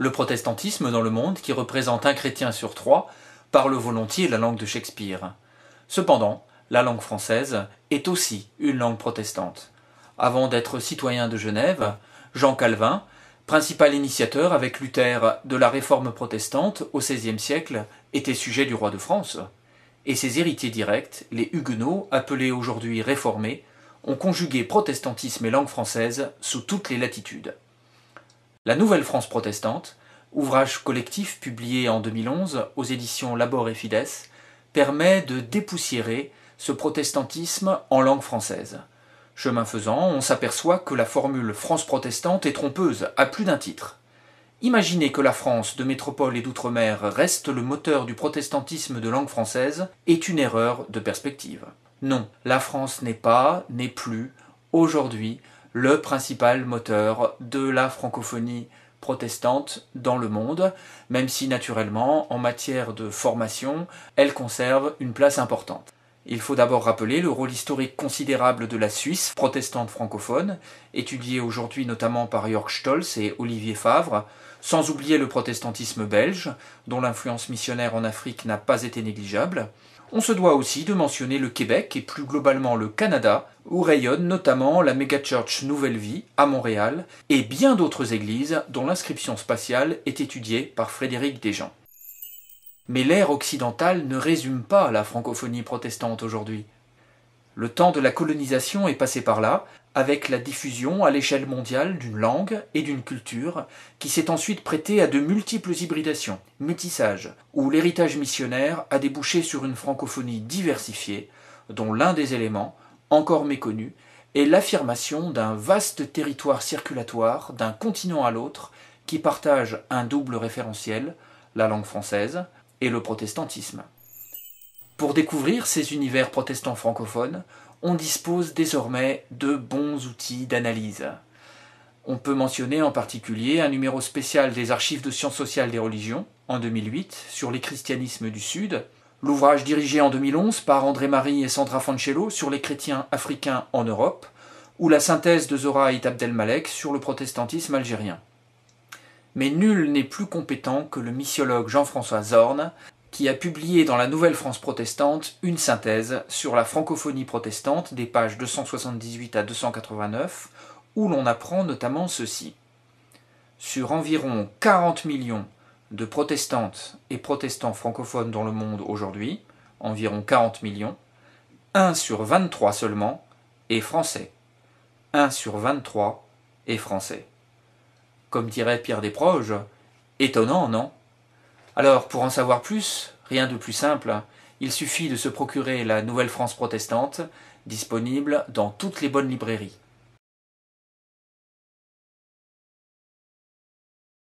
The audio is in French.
Le protestantisme dans le monde, qui représente un chrétien sur 3, parle volontiers la langue de Shakespeare. Cependant, la langue française est aussi une langue protestante. Avant d'être citoyen de Genève, Jean Calvin, principal initiateur avec Luther de la réforme protestante au XVIe siècle, était sujet du roi de France. Et ses héritiers directs, les Huguenots, appelés aujourd'hui réformés, ont conjugué protestantisme et langue française sous toutes les latitudes. La Nouvelle France protestante, ouvrage collectif publié en 2011 aux éditions Labor et Fides, permet de dépoussiérer ce protestantisme en langue française. Chemin faisant, on s'aperçoit que la formule France protestante est trompeuse à plus d'un titre. Imaginer que la France de métropole et d'outre-mer reste le moteur du protestantisme de langue française est une erreur de perspective. Non, la France n'est plus, aujourd'hui, le principal moteur de la francophonie protestante dans le monde, même si naturellement, en matière de formation, elle conserve une place importante. Il faut d'abord rappeler le rôle historique considérable de la Suisse protestante francophone, étudiée aujourd'hui notamment par Jörg Stolz et Olivier Favre, sans oublier le protestantisme belge, dont l'influence missionnaire en Afrique n'a pas été négligeable. On se doit aussi de mentionner le Québec et plus globalement le Canada, où rayonne notamment la Megachurch Nouvelle Vie à Montréal et bien d'autres églises dont l'inscription spatiale est étudiée par Frédéric Desjean. Mais l'ère occidentale ne résume pas la francophonie protestante aujourd'hui. Le temps de la colonisation est passé par là, avec la diffusion à l'échelle mondiale d'une langue et d'une culture qui s'est ensuite prêtée à de multiples hybridations, métissages, où l'héritage missionnaire a débouché sur une francophonie diversifiée, dont l'un des éléments, encore méconnu, est l'affirmation d'un vaste territoire circulatoire d'un continent à l'autre qui partage un double référentiel, la langue française et le protestantisme. Pour découvrir ces univers protestants francophones, on dispose désormais de bons outils d'analyse. On peut mentionner en particulier un numéro spécial des Archives de sciences sociales des religions, en 2008, sur les christianismes du Sud, l'ouvrage dirigé en 2011 par André-Marie et Sandra Fancello sur les chrétiens africains en Europe, ou la synthèse de Zora Haït Abdelmalek sur le protestantisme algérien. Mais nul n'est plus compétent que le missiologue Jean-François Zorn, qui a publié dans la Nouvelle France protestante une synthèse sur la francophonie protestante des pages 278 à 289, où l'on apprend notamment ceci. Sur environ 40 millions de protestantes et protestants francophones dans le monde aujourd'hui, environ 40 millions, 1 sur 23 seulement est français. 1 sur 23 est français. Comme dirait Pierre Desproges, étonnant, non ? Alors, pour en savoir plus, rien de plus simple, il suffit de se procurer la Nouvelle France protestante, disponible dans toutes les bonnes librairies.